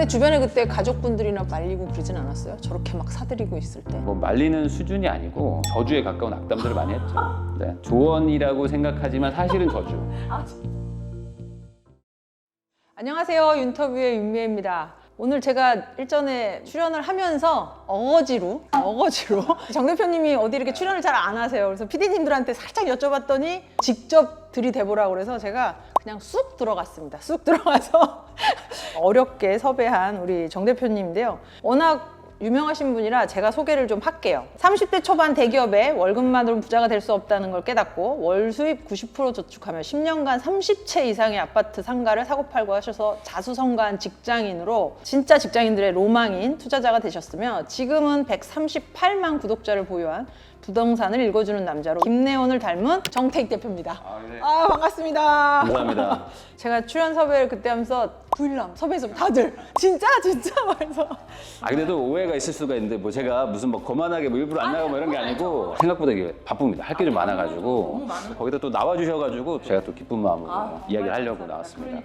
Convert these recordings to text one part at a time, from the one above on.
근데 주변에 그때 가족분들이나 말리고 그러진 않았어요? 저렇게 막 사들이고 있을 때? 뭐 말리는 수준이 아니고 저주에 가까운 악담들을 많이 했죠. 네. 조언이라고 생각하지만 사실은 저주. 안녕하세요. 윤터뷰의 윤미애입니다. 오늘 제가 일전에 출연을 하면서 어거지로 정 대표님이 어디 이렇게 출연을 잘 안 하세요. 그래서 PD님들한테 살짝 여쭤봤더니 직접 들이대보라고 그래서 제가 그냥 쑥 들어갔습니다. 쑥 들어가서 어렵게 섭외한 우리 정 대표님인데요. 워낙 유명하신 분이라 제가 소개를 좀 할게요. 30대 초반 대기업에 월급만으로 부자가 될 수 없다는 걸 깨닫고 월 수입 90% 저축하며 10년간 30채 이상의 아파트 상가를 사고팔고 하셔서 자수성가한 직장인으로 진짜 직장인들의 로망인 투자자가 되셨으며 지금은 138만 구독자를 보유한 부동산을 읽어주는 남자로 김래원을 닮은 정태익 대표입니다. 네. 반갑습니다. 감사합니다. 제가 출연 섭외를 그때 하면서 9일남 섭외해서 다들 진짜 말해서 그래도 오해가 있을 수가 있는데 뭐 제가 무슨 뭐 거만하게 뭐 일부러 안 나가고 뭐 이런 게 아니고 생각보다 이게 바쁩니다. 할 게 좀 많아가지고 거기다 또 나와주셔가지고 제가 또 기쁜 마음으로 이야기를 하려고 나왔습니다.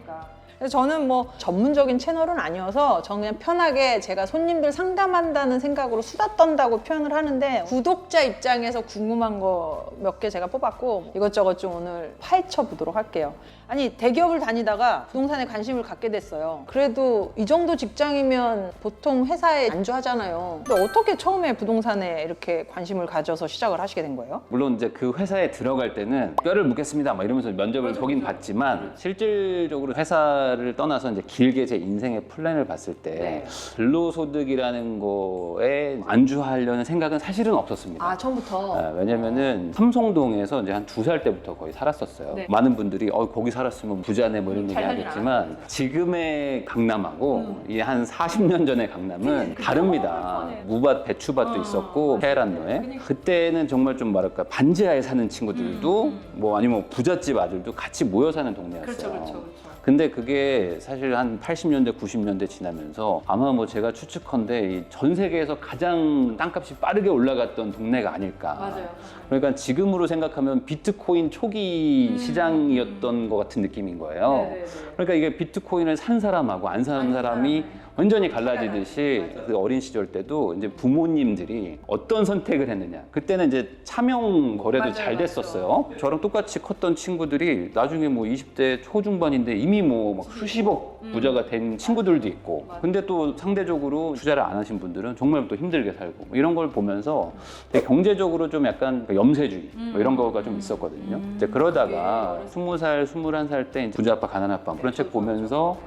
그래서 저는 뭐 전문적인 채널은 아니어서 저는 그냥 편하게 제가 손님들 상담한다는 생각으로 수다 떤다고 표현을 하는데 구독자 입장에서 궁금한 거 몇 개 제가 뽑았고 이것저것 좀 오늘 파헤쳐 보도록 할게요. 아니 대기업을 다니다가 부동산에 관심을 갖게 됐어요. 그래도 이 정도 직장이면 보통 회사에 안주하잖아요. 근데 어떻게 처음에 부동산에 이렇게 관심을 가져서 시작을 하시게 된 거예요? 물론 이제 그 회사에 들어갈 때는 뼈를 묻겠습니다 막 이러면서 면접을 보긴 봤지만 실질적으로 회사를 떠나서 이제 길게 제 인생의 플랜을 봤을 때 근로소득이라는 거에 안주하려는 생각은 사실은 없었습니다. 처음부터? 왜냐면은 삼성동에서 이제 한 2살 때부터 거의 살았었어요. 많은 분들이 거기 살았으면 부자네 뭐 이런 얘기 하겠지만 지금의 강남하고 이 한 40년 전의 강남은 다릅니다. 무밭, 배추밭도 있었고 테헤란로에 그때는 정말 좀 뭐랄까 반지하에 사는 친구들도 뭐 아니면 부잣집 아들도 같이 모여 사는 동네였어요. 그렇죠. 근데 그게 사실 한 80년대, 90년대 지나면서 아마 뭐 제가 추측컨대 전 세계에서 가장 땅값이 빠르게 올라갔던 동네가 아닐까. 맞아요. 그러니까 지금으로 생각하면 비트코인 초기 시장이었던 것 같은 느낌인 거예요. 그러니까 이게 비트코인을 산 사람하고 안 산 사람이 완전히 갈라지듯이 그 어린 시절 때도 이제 부모님들이 어떤 선택을 했느냐. 그때는 이제 차명 거래도 잘 됐었어요. 저랑 똑같이 컸던 친구들이 나중에 뭐 20대 초중반인데 이미 뭐 막 수십억 부자가 된 친구들도 있고. 근데 또 상대적으로 투자를 안 하신 분들은 정말 또 힘들게 살고 뭐 이런 걸 보면서 되게 경제적으로 좀 약간 염세주의 뭐 이런 거가 좀 있었거든요. 이제 그러다가 20살, 21살 때 이제 부자 아빠, 가난 아빠 그런 책 보면서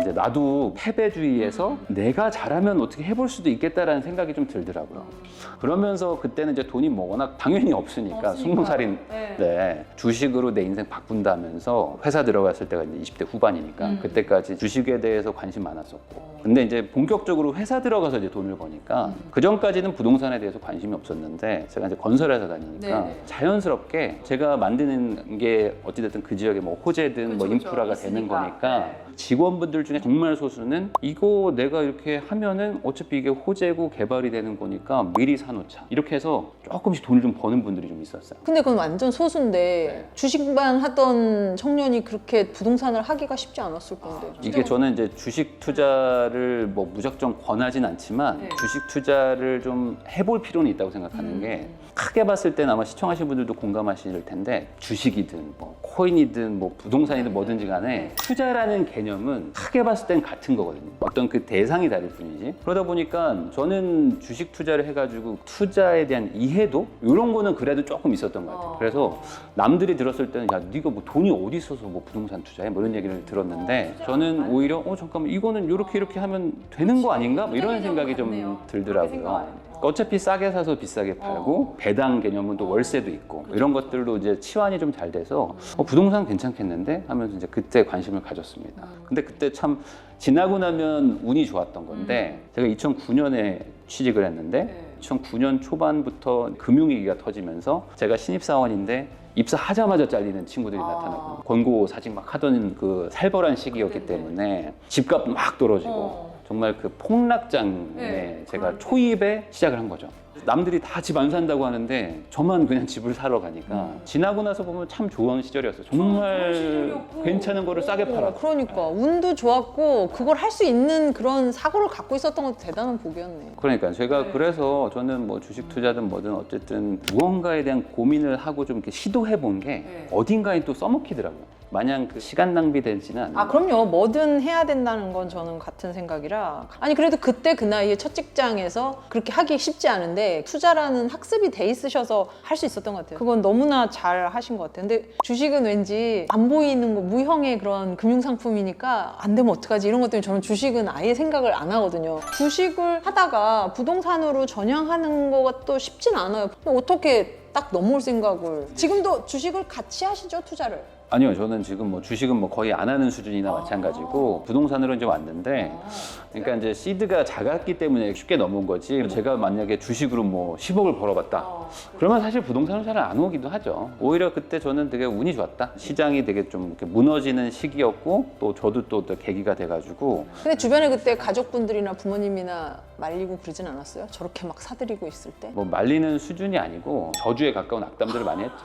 이제 나도 패배주의에서 내가 잘하면 어떻게 해볼 수도 있겠다라는 생각이 좀 들더라고요. 그러면서 그때는 이제 돈이 뭐 워낙 당연히 없으니까 20살인 주식으로 내 인생 바꾼다면서 회사 들어갔을 때가 이제 20대 후반이니까 그때까지 주식에 대해서 관심 많았었고 근데 이제 본격적으로 회사 들어가서 이제 돈을 버니까 그 전까지는 부동산에 대해서 관심이 없었는데 제가 이제 건설회사 다니니까 자연스럽게 제가 만드는 게 어찌됐든 그 지역에 뭐 호재든 뭐 인프라가 되는 거니까 직원분들 중에 정말 소수는 이거 내가 이렇게 하면은 어차피 이게 호재고 개발이 되는 거니까 미리 사놓자 이렇게 해서 조금씩 돈을 좀 버는 분들이 좀 있었어요. 근데 그건 완전 소수인데 주식만 하던 청년이 그렇게 부동산을 하기가 쉽지 않았을 건데. 이게 저는 이제 주식 투자를 뭐 무작정 권하진 않지만 주식 투자를 좀 해볼 필요는 있다고 생각하는 게 크게 봤을 때는 아마 시청하신 분들도 공감하실 텐데 주식이든 뭐 코인이든 뭐 부동산이든 뭐든지 간에 투자라는 개념은 크게 봤을 땐 같은 거거든요. 어떤 그 대상이 다를 뿐이지. 그러다 보니까 저는 주식 투자를 해가지고 투자에 대한 이해도 이런 거는 그래도 조금 있었던 것 같아요. 그래서 남들이 들었을 때는 야 네가 뭐 돈이 어디 있어서 뭐 부동산 투자해? 뭐 이런 얘기를 들었는데 저는 오히려 잠깐만 이거는 이렇게 하면 되는 거 아닌가? 뭐 이런 생각이 좀 들더라고요. 어차피 싸게 사서 비싸게 팔고 배당 개념은 또 월세도 있고 이런 것들로 이제 치환이 좀 잘 돼서 부동산 괜찮겠는데 하면서 이제 그때 관심을 가졌습니다. 근데 그때 참 지나고 나면 운이 좋았던 건데 제가 2009년에 취직을 했는데 2009년 초반부터 금융위기가 터지면서 제가 신입사원인데 입사하자마자 잘리는 친구들이 나타나고 권고 사직 막 하던 그 살벌한 시기였기 때문에 집값 막 떨어지고 정말 그 폭락장에 제가 초입에 시작을 한 거죠. 남들이 다 집 안 산다고 하는데 저만 그냥 집을 사러 가니까 지나고 나서 보면 참 좋은 시절이었어요. 정말 괜찮은 거를 싸게 팔았고. 그러니까 운도 좋았고 그걸 할 수 있는 그런 사고를 갖고 있었던 것도 대단한 복이었네요. 그러니까 제가 그래서 저는 뭐 주식 투자든 뭐든 어쨌든 무언가에 대한 고민을 하고 좀 이렇게 시도해 본 게 어딘가에 또 써먹히더라고요. 마냥 그 시간 낭비되지는 않아요. 아 그럼요. 뭐든 해야 된다는 건 저는 같은 생각이라. 아니 그래도 그때 그 나이에 첫 직장에서 그렇게 하기 쉽지 않은데 투자라는 학습이 돼 있으셔서 할 수 있었던 것 같아요. 그건 너무나 잘 하신 것 같아요. 근데 주식은 왠지 안 보이는 거 무형의 그런 금융상품이니까 안 되면 어떡하지 이런 것 때문에 저는 주식은 아예 생각을 안 하거든요. 주식을 하다가 부동산으로 전향하는 것도 쉽진 않아요. 어떻게 딱 넘어올 생각을. 지금도 주식을 같이 하시죠, 투자를? 아니요, 저는 지금 뭐 주식은 뭐 거의 안 하는 수준이나 마찬가지고 부동산으로 이제 왔는데, 그러니까 이제 시드가 작았기 때문에 쉽게 넘은 거지. 제가 만약에 주식으로 뭐 10억을 벌어봤다, 그러면 사실 부동산으로 잘 안 오기도 하죠. 오히려 그때 저는 되게 운이 좋았다. 시장이 되게 좀 이렇게 무너지는 시기였고 또 저도 또 계기가 돼가지고. 근데 주변에 그때 가족분들이나 부모님이나 말리고 그러진 않았어요? 저렇게 막 사들이고 있을 때? 뭐 말리는 수준이 아니고 저주에 가까운 악담들을 많이 했죠.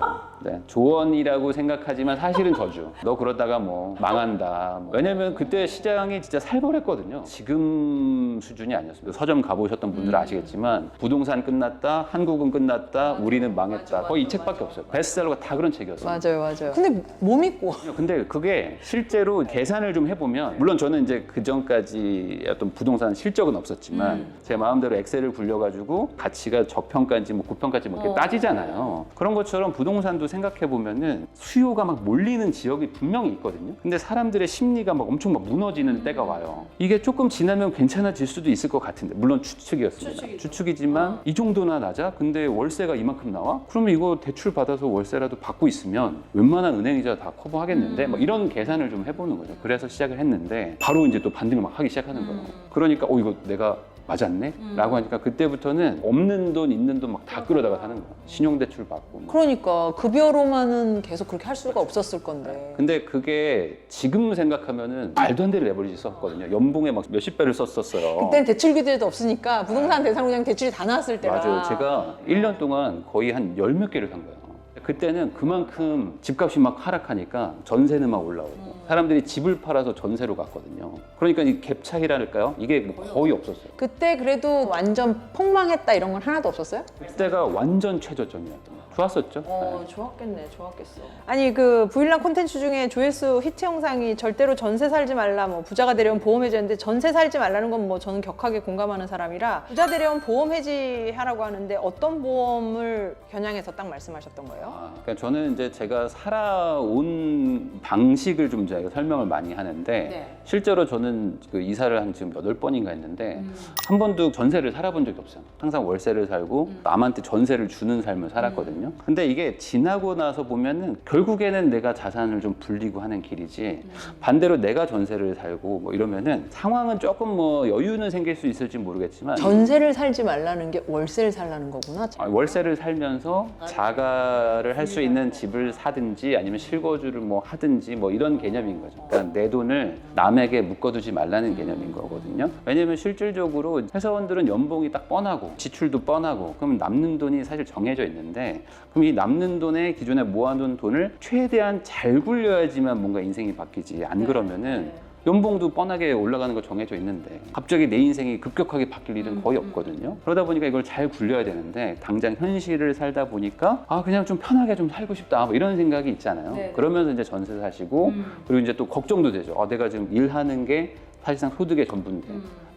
네, 조언이라고 생각하지만 사실은 저주. 너 그러다가 뭐 망한다. 왜냐면 그때 시장이 진짜 살벌했거든요. 지금 수준이 아니었습니다. 서점 가보셨던 분들은 아시겠지만 부동산 끝났다, 한국은 끝났다, 우리는 망했다. 거의 이 책밖에 없어요. 베스트셀러가 다 그런 책이었어요. 맞아요. 근데 뭐 믿고? 근데 그게 실제로 계산을 좀 해보면, 물론 저는 이제 그 전까지 어떤 부동산 실적은 없었지만 제 마음대로 엑셀을 굴려가지고 가치가 저평가인지 뭐 고평가인지 뭐 이렇게 따지잖아요. 그런 것처럼 부동산도 생각해보면은 수요가 막 몰리는 지역이 분명히 있거든요. 근데 사람들의 심리가 막 엄청 막 무너지는 때가 와요. 이게 조금 지나면 괜찮아질 수도 있을 것 같은데, 물론 추측이었습니다. 추측이지만 이 정도나 낮아? 근데 월세가 이만큼 나와? 그러면 이거 대출 받아서 월세라도 받고 있으면 웬만한 은행이자 다 커버하겠는데 막 이런 계산을 좀 해보는 거죠. 그래서 시작을 했는데 바로 이제 또 반등을 막 하기 시작하는 거예요. 그러니까 이거 내가 맞았네? 라고 하니까 그때부터는 없는 돈 있는 돈 막 다 끌어다가 사는 거예요. 신용대출 받고 막. 그러니까 급여로만은 계속 그렇게 할 수가 없었을 건데. 근데 그게 지금 생각하면은 말도 안 되는 레버리지 썼거든요. 연봉에 막 몇십 배를 썼었어요. 그때는 대출 규제도 없으니까 부동산 대상으로 그냥 대출이 다 나왔을 때라. 맞아요. 제가 1년 동안 거의 한 열 몇 개를 산 거예요. 그때는 그만큼 집값이 막 하락하니까 전세는 막 올라오고 사람들이 집을 팔아서 전세로 갔거든요. 그러니까 이 갭 차이랄까요? 이게 뭐 거의 없었어요. 그때 그래도 완전 폭망했다 이런 건 하나도 없었어요? 그때가 완전 최저점이었던 거예요. 좋았었죠. 네. 좋았겠어. 아니 그 부일랑 콘텐츠 중에 조회수 히트 영상이 절대로 전세 살지 말라, 뭐 부자가 되려면 보험 해지하는데 전세 살지 말라는 건 뭐 저는 격하게 공감하는 사람이라 부자 되려면 보험 해지하라고 하는데 어떤 보험을 겨냥해서 딱 말씀하셨던 거예요? 그러니까 저는 이제 제가 살아온 방식을 좀 제가 설명을 많이 하는데 실제로 저는 그 이사를 한 지금 8번인가 했는데 한 번도 전세를 살아본 적이 없어요. 항상 월세를 살고 남한테 전세를 주는 삶을 살았거든요. 근데 이게 지나고 나서 보면은 결국에는 내가 자산을 좀 불리고 하는 길이지 반대로 내가 전세를 살고 뭐 이러면은 상황은 조금 뭐 여유는 생길 수 있을지 모르겠지만 전세를 살지 말라는 게 월세를 살라는 거구나. 월세를 살면서 자가를 할 수 있는 집을 사든지 아니면 실거주를 뭐 하든지 뭐 이런 개념인 거죠. 그러니까 내 돈을 남에게 묶어두지 말라는 개념인 거거든요. 왜냐면 실질적으로 회사원들은 연봉이 딱 뻔하고 지출도 뻔하고 그럼 남는 돈이 사실 정해져 있는데 그럼 이 남는 돈에 기존에 모아둔 돈을 최대한 잘 굴려야지만 뭔가 인생이 바뀌지. 안 그러면은 연봉도 뻔하게 올라가는 거 정해져 있는데 갑자기 내 인생이 급격하게 바뀔 일은 거의 없거든요. 그러다 보니까 이걸 잘 굴려야 되는데 당장 현실을 살다 보니까 그냥 좀 편하게 좀 살고 싶다 뭐 이런 생각이 있잖아요. 그러면서 이제 전세 사시고 그리고 이제 또 걱정도 되죠. 내가 지금 일하는 게 사실상 소득의 전부인데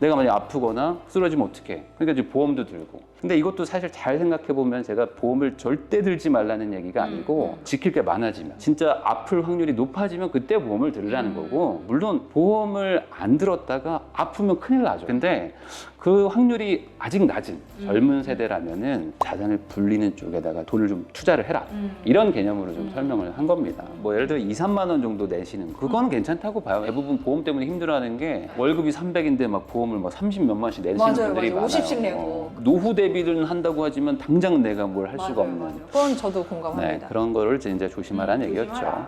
내가 만약 아프거나 쓰러지면 어떡해. 그러니까 이제 보험도 들고. 근데 이것도 사실 잘 생각해보면 제가 보험을 절대 들지 말라는 얘기가 아니고 지킬 게 많아지면 진짜 아플 확률이 높아지면 그때 보험을 들으라는 거고 물론 보험을 안 들었다가 아프면 큰일 나죠. 근데 그 확률이 아직 낮은 젊은 세대라면은 자산을 불리는 쪽에다가 돈을 좀 투자를 해라. 이런 개념으로 좀 설명을 한 겁니다. 뭐 예를 들어 2, 3만 원 정도 내시는 그거는 괜찮다고 봐요. 대부분 보험 때문에 힘들어하는 게 월급이 300인데 막 보험을 막 30 몇만 원씩 내시는 분들이 많아요. 50씩 내고. 노후 대비는 한다고 하지만 당장 내가 뭘 할 수가 없는. 그건 저도 공감합니다. 그런 거를 이제 조심하라는 얘기였죠.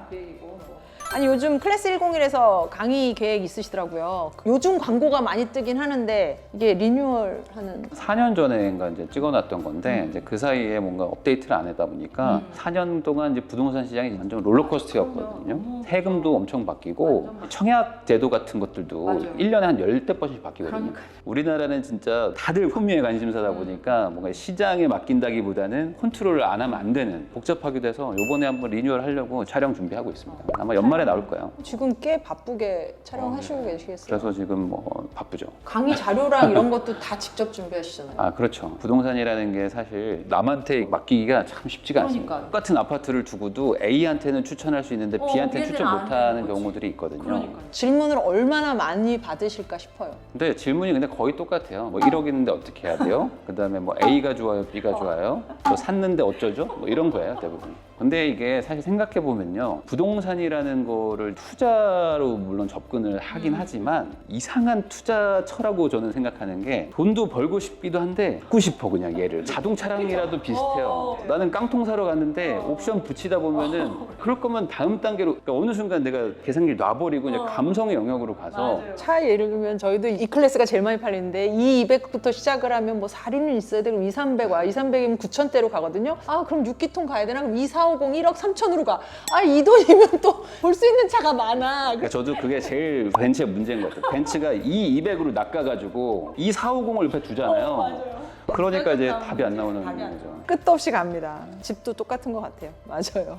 아니 요즘 클래스 101에서 강의 계획 있으시더라고요. 요즘 광고가 많이 뜨긴 하는데 이게 리뉴얼하는 4년 전에인가 이제 찍어놨던 건데 이제 그 사이에 뭔가 업데이트를 안 하다 보니까 4년 동안 이제 부동산 시장이 완전 롤러코스터였거든요. 세금도 엄청 바뀌고 청약 제도 같은 것들도 1년에 한 10대번씩 바뀌거든요. 우리나라는 진짜 다들 품위의 관심사다 보니까 뭔가 시장에 맡긴다기보다는 컨트롤을 안 하면 안 되는 복잡하기도 해서 이번에 한번 리뉴얼 하려고 촬영 준비하고 있습니다. 아마 연말에 나올 거예요. 지금 꽤 바쁘게 촬영하시고 계시겠어요? 그래서 지금 뭐 바쁘죠. 강의 자료랑 이런 것도 다 직접 준비하시잖아요. 아 그렇죠. 부동산이라는 게 사실 남한테 맡기기가 참 쉽지가 않습니다. 그러니까요. 똑같은 아파트를 두고도 A한테는 추천할 수 있는데 B한테는 추천 못하는 경우들이 있거든요. 질문을 얼마나 많이 받으실까 싶어요. 근데 질문이 근데 거의 똑같아요. 뭐 1억 있는데 어떻게 해야 돼요? 그다음에 뭐 A가 좋아요, B가 좋아요? 저 샀는데 어쩌죠? 뭐 이런 거예요 대부분. 근데 이게 사실 생각해 보면요, 부동산이라는 거를 투자로 물론 접근을 하긴 하지만 이상한 투자처라고 저는 생각하는 게 돈도 벌고 싶기도 한데 갖고 싶어 그냥 얘를. 자동차랑이라도 비슷해요. 나는 깡통 사러 갔는데 옵션 붙이다 보면은 그럴 거면 다음 단계로, 그러니까 어느 순간 내가 계산기를 놔버리고 이제 감성의 영역으로 가서 차 예를 들면 저희도 이 클래스가 제일 많이 팔리는데 2,200부터 시작을 하면 뭐 4륜은 있어야 되고 2,300 와. 2,300이면 9,000대로 가거든요. 아 그럼 6기통 가야 되나? 그럼 2,450 1억 3천으로 가. 아 이 돈이면 또 볼 수 있는 차가 많아. 그러니까 저도 그게 제일 벤츠의 문제인 것 같아요. 벤츠가 2,200으로 낚아가지고 2,450을 옆에 두잖아요. 그러니까 이제 답이 안 나오는 거죠. 끝도 없이 갑니다. 집도 똑같은 것 같아요. 맞아요.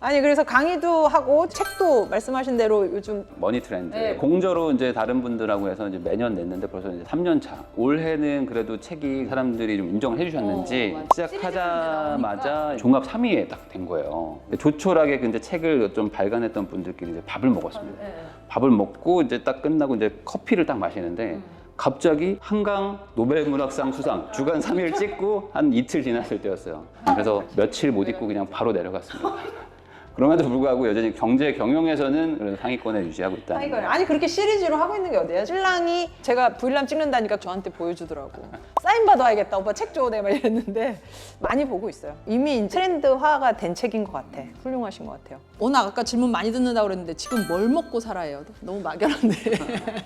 아니 그래서 강의도 하고 책도 말씀하신 대로 요즘 머니 트렌드. 네. 공저로 이제 다른 분들하고 해서 이제 매년 냈는데 벌써 이제 3년 차. 올해는 그래도 책이 사람들이 좀 인정을 해주셨는지 시작하자마자 종합 3위에 딱 된 거예요. 조촐하게 근데 책을 좀 발간했던 분들끼리 이제 밥을 먹었습니다. 밥을 먹고 이제 딱 끝나고 이제 커피를 딱 마시는데 갑자기 한강 노벨문학상 수상 주간 3위를 찍고 한 이틀 지났을 때였어요. 그래서 며칠 못 있고 그냥 바로 내려갔습니다. 그럼에도 불구하고 여전히 경제 경영에서는 그래도 상위권에 유지하고 있다. 아니 그렇게 시리즈로 하고 있는 게 어디야? 신랑이 제가 브이람 찍는다니까 저한테 보여주더라고. 사인 받아야겠다. 오빠 책 줘. 내가 막 이랬는데 많이 보고 있어요. 이미 트렌드화가 된 책인 것 같아. 훌륭하신 것 같아요. 오늘 아까 질문 많이 듣는다고 그랬는데 지금 뭘 먹고 살아요? 너무 막연한데.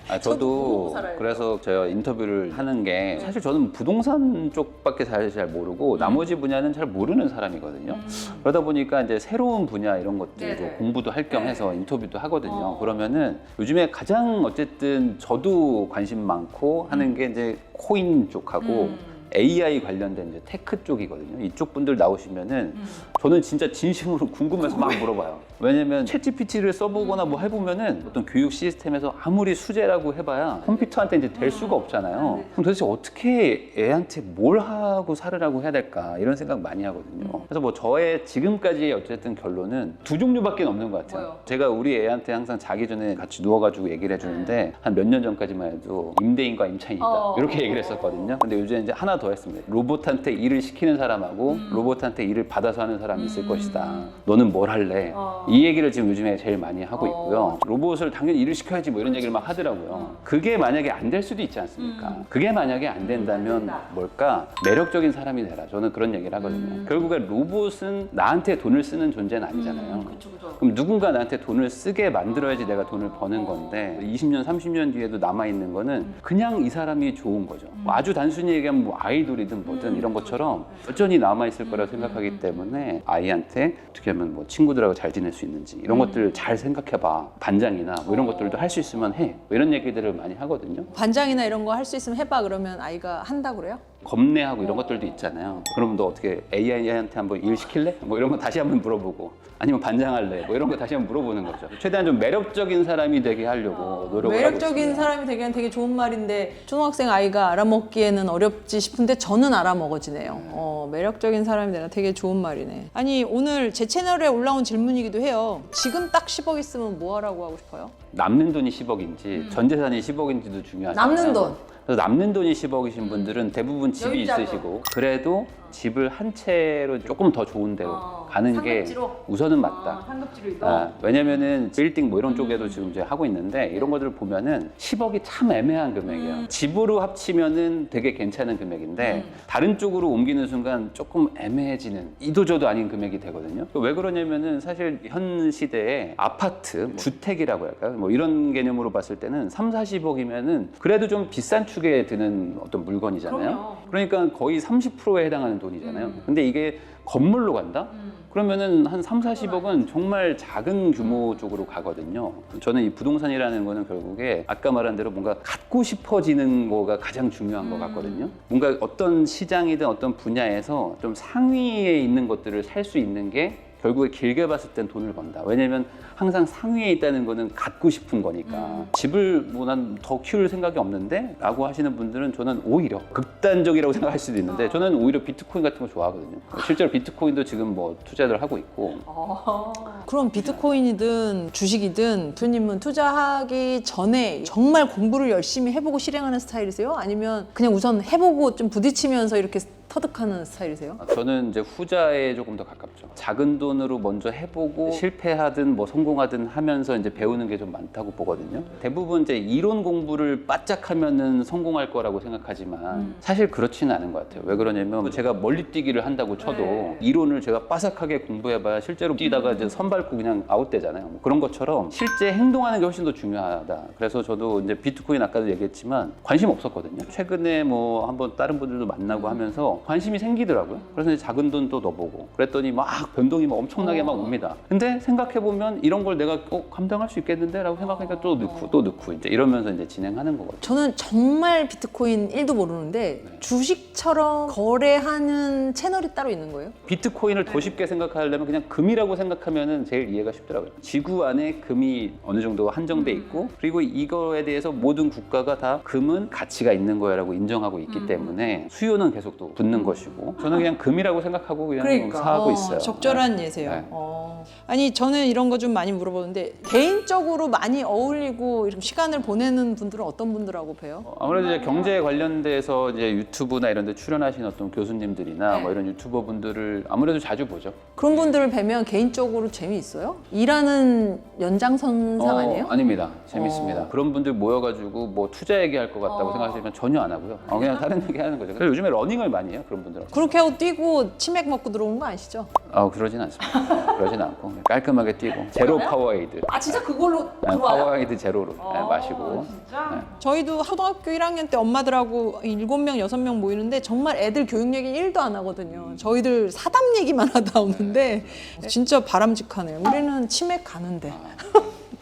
아, 저도 그래서 제가 인터뷰를 하는 게 사실 저는 부동산 쪽밖에 잘 모르고 나머지 분야는 잘 모르는 사람이거든요. 그러다 보니까 이제 새로운 분야 이런 것들도 공부도 할 겸 해서 인터뷰도 하거든요. 그러면은 요즘에 가장 어쨌든 저도 관심 많고 하는 게 이제 코인 쪽하고 AI 관련된 이제 테크 쪽이거든요. 이쪽 분들 나오시면은 저는 진짜 진심으로 궁금해서 막 물어봐요. 왜냐면 챗GPT를 써보거나 뭐 해보면은 어떤 교육 시스템에서 아무리 수제라고 해봐야 컴퓨터한테 이제 될 수가 없잖아요. 그럼 도대체 어떻게 애한테 뭘 하고 살으라고 해야 될까 이런 생각 많이 하거든요. 그래서 뭐 저의 지금까지의 어쨌든 결론은 두 종류밖에 없는 것 같아요. 뭐요? 제가 우리 애한테 항상 자기 전에 같이 누워가지고 얘기를 해주는데 한 몇 년 전까지만 해도 임대인과 임차인이다 이렇게 얘기를 했었거든요. 근데 요즘 이제 하나 더 했습니다. 로봇한테 일을 시키는 사람하고 로봇한테 일을 받아서 하는 사람이 있을 것이다. 너는 뭘 할래? 이 얘기를 지금 요즘에 제일 많이 하고 있고요. 로봇을 당연히 일을 시켜야지 뭐 이런 얘기를 막 하더라고요. 그게 만약에 안 될 수도 있지 않습니까? 그게 만약에 안 된다면 뭘까? 매력적인 사람이 되라. 저는 그런 얘기를 하거든요. 결국에 로봇은 나한테 돈을 쓰는 존재는 아니잖아요. 그럼 누군가 나한테 돈을 쓰게 만들어야지 내가 돈을 버는 건데 20년, 30년 뒤에도 남아있는 거는 그냥 이 사람이 좋은 거죠. 뭐 아주 단순히 얘기하면 뭐 아이돌이든 뭐든 이런 것처럼 여전히 남아있을 거라고 생각하기 때문에 아이한테 어떻게 하면 뭐 친구들하고 잘 지낼 수 있는지 이런 것들을 잘 생각해봐. 반장이나 뭐 이런 것들도 할 수 있으면 해. 뭐 이런 얘기들을 많이 하거든요. 반장이나 이런 거 할 수 있으면 해봐 그러면 아이가 한다고 그래요? 겁내하고 이런 것들도 있잖아요. 그럼 너 어떻게 AI한테 한번 일 시킬래? 뭐 이런 거 다시 한번 물어보고 아니면 반장할래? 뭐 이런 거 다시 한번 물어보는 거죠. 최대한 좀 매력적인 사람이 되게 하려고 노력을 하고 매력적인 있습니다. 사람이 되기엔 되게 좋은 말인데 초등학생 아이가 알아먹기에는 어렵지 싶은데 저는 알아먹어지네요. 매력적인 사람이 되나 되게 좋은 말이네. 아니 오늘 제 채널에 올라온 질문이기도 해요. 지금 딱 10억 있으면 뭐 하라고 하고 싶어요? 남는 돈이 10억인지 전 재산이 10억인지도 중요하잖아요. 남는 돈. 그래서 남는 돈이 10억이신 분들은 대부분 집이 여유자금. 있으시고 그래도 집을 한 채로 조금 더 좋은 데로 가는 게 우선은 맞다. 상급지로 이동. 왜냐면은 빌딩 뭐 이런 쪽에도 지금 이제 하고 있는데 이런 것들을 보면은 10억이 참 애매한 금액이에요. 집으로 합치면은 되게 괜찮은 금액인데 다른 쪽으로 옮기는 순간 조금 애매해지는 이도저도 아닌 금액이 되거든요. 왜 그러냐면은 사실 현 시대에 아파트, 뭐 주택이라고 할까요? 뭐 이런 개념으로 봤을 때는 3, 40억이면은 그래도 좀 비싼 축에 드는 어떤 물건이잖아요. 그럼요. 그러니까 거의 30%에 해당하는 돈이잖아요. 근데 이게 건물로 간다? 그러면은 한 3, 40억은 정말 작은 규모 쪽으로 가거든요. 저는 이 부동산이라는 거는 결국에 아까 말한 대로 뭔가 갖고 싶어지는 거가 가장 중요한 것 같거든요. 뭔가 어떤 시장이든 어떤 분야에서 좀 상위에 있는 것들을 살 수 있는 게 결국에 길게 봤을 땐 돈을 번다. 왜냐면 항상 상위에 있다는 거는 갖고 싶은 거니까. 집을 뭐 난 더 키울 생각이 없는데? 라고 하시는 분들은 저는 오히려 극단적이라고 생각할 수도 있는데 저는 오히려 비트코인 같은 거 좋아하거든요. 실제로 비트코인도 지금 뭐 투자를 하고 있고. 그럼 비트코인이든 주식이든 대표님은 투자하기 전에 정말 공부를 열심히 해보고 실행하는 스타일이세요? 아니면 그냥 우선 해보고 좀 부딪히면서 이렇게 터득하는 스타일이세요? 저는 이제 후자에 조금 더 가깝죠. 작은 돈으로 먼저 해보고 실패하든 뭐 성공하든 하면서 이제 배우는 게 좀 많다고 보거든요. 대부분 이제 이론 공부를 바짝 하면은 성공할 거라고 생각하지만 사실 그렇지는 않은 것 같아요. 왜 그러냐면 제가 멀리 뛰기를 한다고 쳐도 이론을 제가 빠삭하게 공부해봐야 실제로 뛰다가 이제 선 밟고 그냥 아웃되잖아요. 뭐 그런 것처럼 실제 행동하는 게 훨씬 더 중요하다. 그래서 저도 이제 비트코인 아까도 얘기했지만 관심 없었거든요. 최근에 뭐 한번 다른 분들도 만나고 하면서 관심이 생기더라고요. 그래서 이제 작은 돈 또 넣어보고 그랬더니 막 변동이 막 엄청나게 막 옵니다. 근데 생각해보면 이런 걸 내가 감당할 수 있겠는데? 라고 생각하니까 또 넣고 이제 이러면서 이제 진행하는 거거든요. 저는 정말 비트코인 1도 모르는데 주식처럼 거래하는 채널이 따로 있는 거예요? 비트코인을 더 쉽게 생각하려면 그냥 금이라고 생각하면은 제일 이해가 쉽더라고요. 지구 안에 금이 어느 정도 한정돼 있고 그리고 이거에 대해서 모든 국가가 다 금은 가치가 있는 거야라고 인정하고 있기 때문에 수요는 계속 또 붙는 것이고 저는 그냥 금이라고 생각하고 그냥 사고 있어요. 적절한 예세요. 네. 아니 저는 이런 거 좀 많이 물어보는데 개인적으로 많이 어울리고 이렇게 시간을 보내는 분들은 어떤 분들하고 봬요? 아무래도 이제 경제 관련돼서 이제 유튜브나 이런 데 출연하신 어떤 교수님들이나 뭐 이런 유튜버 분들을 아무래도 자주 보죠. 그런 분들을 뵈면 개인적으로 재미있어요? 일하는 연장선상 아니에요? 아닙니다. 재밌습니다. 그런 분들 모여가지고 뭐 투자 얘기할 것 같다고 생각하시면 전혀 안 하고요. 그냥 다른 얘기 하는 거죠. 그래서 요즘에 러닝을 많이 해요. 그런 분들하고. 그렇게 하고 뛰고 치맥 먹고 들어오는 거 아시죠? 그러진 않습니다. 그러진 않고 그냥 깔끔하게 뛰고 제로 파워에이드. 아 진짜 그걸로 파워에이드 제로로 마시고. 진짜? 저희도 초등학교 1학년 때 엄마들하고 7명, 6명 모이는데 정말 애들 교육 얘기 1도 안 하거든요. 저희들 사담 얘기만 하다 오는데 진짜 바람직하네요. 우리는 치맥 가는데.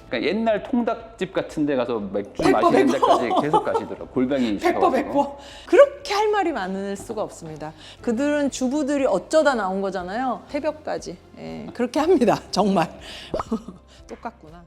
그러니까 옛날 통닭집 같은 데 가서 맥주 마시는 데까지 계속 가시더라고요. 골뱅이 시켜가지고. 그렇게 할 말이 많을 수가 없습니다. 그들은 주부들이 어쩌다 나온 거잖아요. 새벽까지. 예, 그렇게 합니다. 정말. 똑같구나.